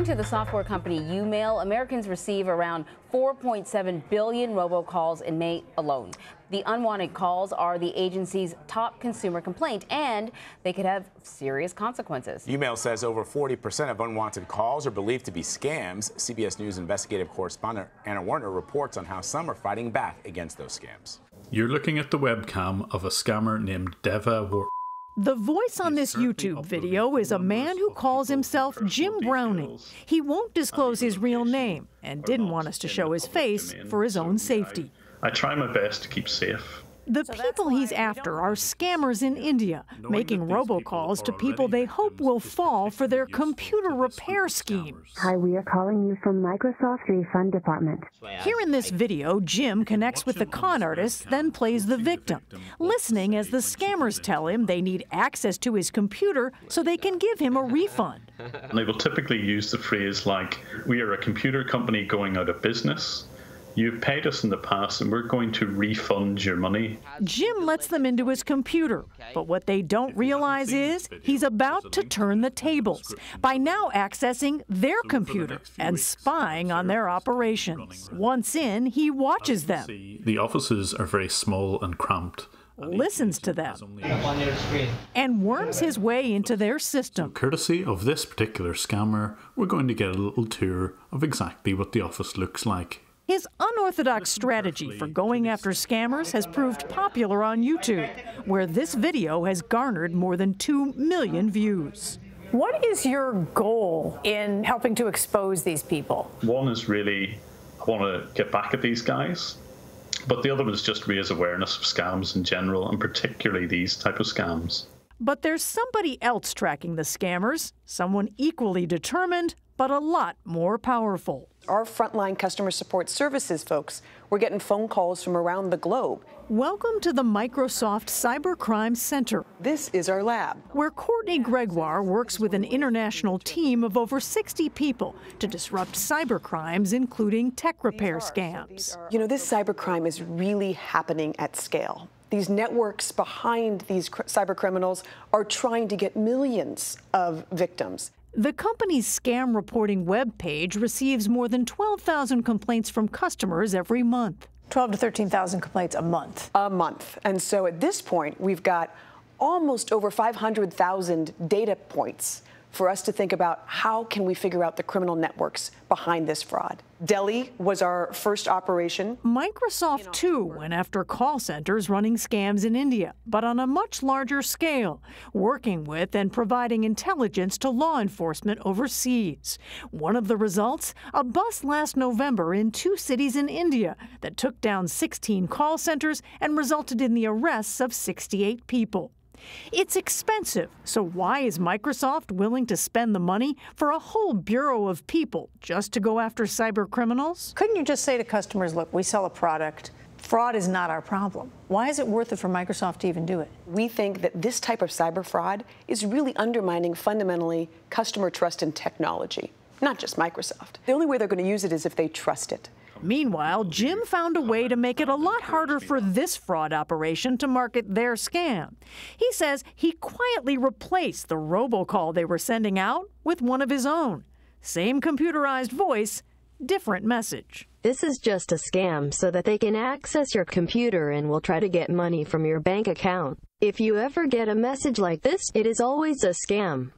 to the software company YouMail, Americans receive around 4.7 billion robocalls in May alone. The unwanted calls are the agency's top consumer complaint, and they could have serious consequences. YouMail says over 40% of unwanted calls are believed to be scams. CBS News investigative correspondent Anna Werner reports on how some are fighting back against those scams. You're looking at the webcam of a scammer named Deva. The voice on this YouTube video is a man who calls himself Jim Browning. He won't disclose his real name and didn't want us to show his face for his own safety. I try my best to keep safe. The people he's after are scammers in India, making robocalls to people they hope will fall for their computer repair schemes. Hi, we are calling you from Microsoft's refund department. Here in this video, Jim connects with the con artist, then plays the victim, listening as the scammers tell him they need access to his computer so they can give him a refund. They will typically use the phrase like, "We are a computer company going out of business. You've paid us in the past and we're going to refund your money." Jim lets them into his computer, but what they don't realize is he's about to turn the tables by now accessing their computer and spying on their operations. Once in, he watches them. The offices are very small and cramped. Listens to them, and worms his way into their system. Courtesy of this particular scammer, we're going to get a little tour of exactly what the office looks like. His unorthodox strategy for going after scammers has proved popular on YouTube, where this video has garnered more than 2 million views. What is your goal in helping to expose these people? One is really, I want to get back at these guys, but the other is just raise awareness of scams in general, and particularly these type of scams. But there's somebody else tracking the scammers, someone equally determined, but a lot more powerful. Our frontline customer support services folks, we're getting phone calls from around the globe. Welcome to the Microsoft Cybercrime Center. This is our lab, where Courtney Gregoire works with an international team of over 60 people to disrupt cybercrimes, including tech repair scams. You know, this cybercrime is really happening at scale. These networks behind these cybercriminals are trying to get millions of victims. The company's scam reporting webpage receives more than 12,000 complaints from customers every month. 12 to 13,000 complaints a month. A month. And so at this point, we've got almost over 500,000 data points for us to think about how can we figure out the criminal networks behind this fraud. Delhi was our first operation. Microsoft, too, went after call centers running scams in India, but on a much larger scale, working with and providing intelligence to law enforcement overseas. One of the results, a bust last November in 2 cities in India that took down 16 call centers and resulted in the arrests of 68 people. It's expensive, so why is Microsoft willing to spend the money for a whole bureau of people just to go after cyber criminals? Couldn't you just say to customers, look, we sell a product, fraud is not our problem. Why is it worth it for Microsoft to even do it? We think that this type of cyber fraud is really undermining fundamentally customer trust in technology, not just Microsoft. The only way they're going to use it is if they trust it. Meanwhile, Jim found a way to make it a lot harder for this fraud operation to market their scam. He says he quietly replaced the robocall they were sending out with one of his own. Same computerized voice, different message. This is just a scam so that they can access your computer and will try to get money from your bank account. If you ever get a message like this, it is always a scam.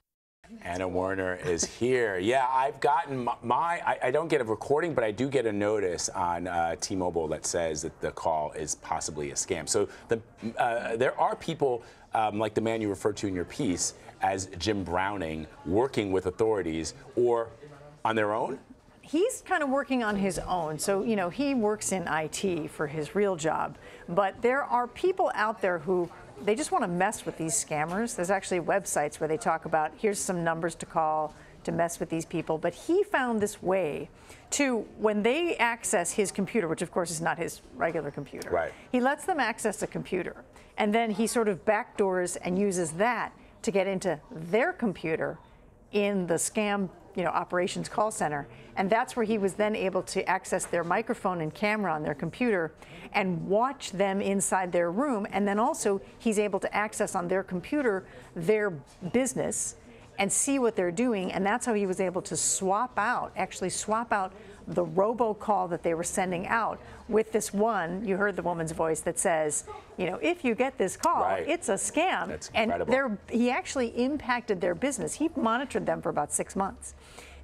Anna Werner is here. Yeah, I've gotten I don't get a recording, but I do get a notice on T-Mobile that says that the call is possibly a scam. So there are people like the man you referred to in your piece as Jim Browning working with authorities or on their own? He's kind of working on his own. So, you know, he works in IT for his real job. But there are people out there who they just want to mess with these scammers. There's actually websites where they talk about, here's some numbers to call to mess with these people. But he found this way to, when they access his computer, which of course is not his regular computer, right, he lets them access a computer. And then he sort of backdoors and uses that to get into their computer in the scam, you know, operations call center. And that's where he was then able to access their microphone and camera on their computer and watch them inside their room. And then also he's able to access on their computer their business and see what they're doing. And that's how he was able to actually swap out the robocall that they were sending out with this one, you heard the woman's voice that says, you know, if you get this call, it's a scam. That's incredible. And he actually impacted their business. He monitored them for about 6 months.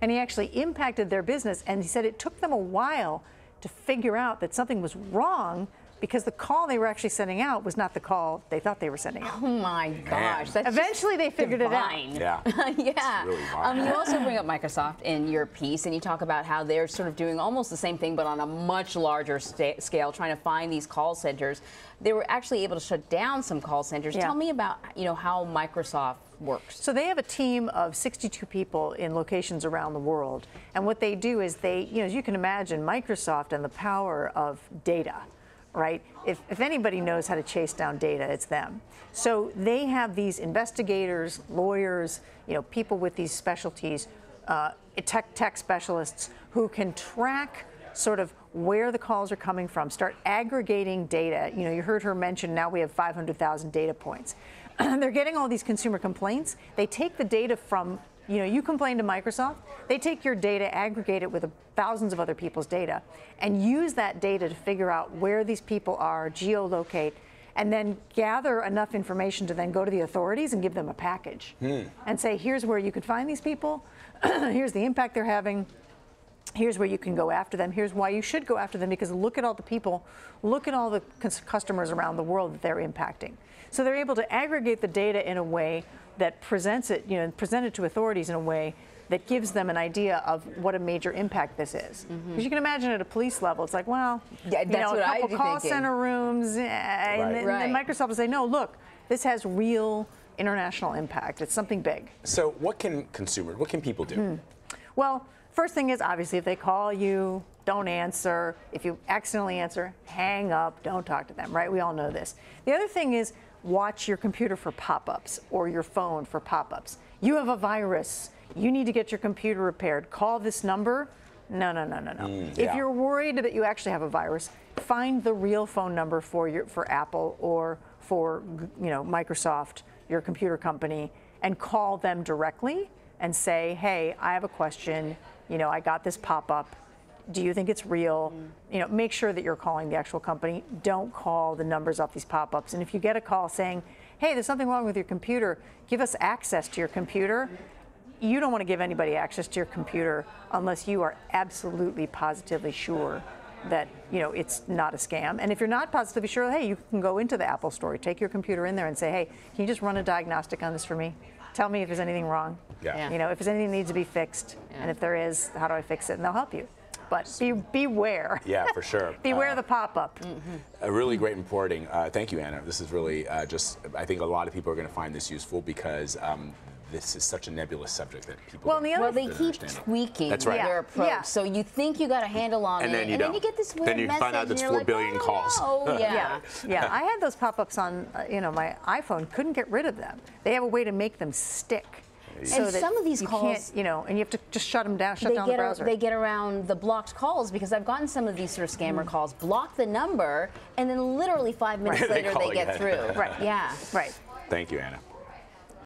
And he actually impacted their business. And he said it took them a while to figure out that something was wrong, because the call they were actually sending out was not the call they thought they were sending out. Oh my gosh. That's eventually they figured divine. it out. Yeah. Yeah. Really you also bring up Microsoft in your piece, and you talk about how they're sort of doing almost the same thing, but on a much larger scale, trying to find these call centers. They were actually able to shut down some call centers. Yeah. Tell me about, how Microsoft works. So they have a team of 62 people in locations around the world. And what they do is they, as you can imagine, Microsoft and the power of data, right? If anybody knows how to chase down data, it's them. So they have these investigators, lawyers, people with these specialties, tech specialists who can track sort of where the calls are coming from, start aggregating data. You heard her mention now we have 500,000 data points. They're getting all these consumer complaints. They take the data from, you complain to Microsoft, they take your data, aggregate it with thousands of other people's data, and use that data to figure out where these people are, geolocate, and then gather enough information to then go to the authorities and give them a package and say, here's where you can find these people, here's the impact they're having, here's where you can go after them, here's why you should go after them, because look at all the people, look at all the customers around the world that they're impacting. So they're able to aggregate the data in a way that presents it, present it to authorities in a way that gives them an idea of what a major impact this is. Because you can imagine at a police level, it's like, well, that's a couple call center rooms, and then Microsoft will say, no, look, this has real international impact. It's something big. So what can people do? Well, first thing is, obviously, if they call you, don't answer. If you accidentally answer, hang up, don't talk to them, right? We all know this. The other thing is, watch your computer for pop-ups or your phone for pop-ups. You have a virus. You need to get your computer repaired. Call this number. No. If you're worried that you actually have a virus, find the real phone number for Apple or for Microsoft, your computer company, and call them directly and say, hey, I have a question. I got this pop-up. Do you think it's real? Make sure that you're calling the actual company. Don't call the numbers off these pop-ups. And if you get a call saying, hey, there's something wrong with your computer, give us access to your computer. You don't want to give anybody access to your computer unless you are absolutely positively sure that it's not a scam. And if you're not positively sure, hey, you can go into the Apple store, take your computer in there and say, hey, can you just run a diagnostic on this for me? Tell me if there's anything wrong. Yeah. If there's anything that needs to be fixed, and if there is, how do I fix it? And they'll help you. But beware. Yeah, for sure. Beware the pop-up. A really great reporting. Thank you, Anna. This is really I think a lot of people are going to find this useful because this is such a nebulous subject that people they keep tweaking their approach. Yeah. So you think you got a handle on it, and then you get this weird message. Then you find out it's 4 billion calls. Yeah. I had those pop-ups on my iPhone. Couldn't get rid of them. They have a way to make them stick. So and some of these calls, and you have to just shut them down, shut down the browser. They get around the blocked calls, because I've gotten some of these sort of scammer calls, block the number, and then literally 5 minutes later they get through. Right. Yeah. Right. Thank you, Anna.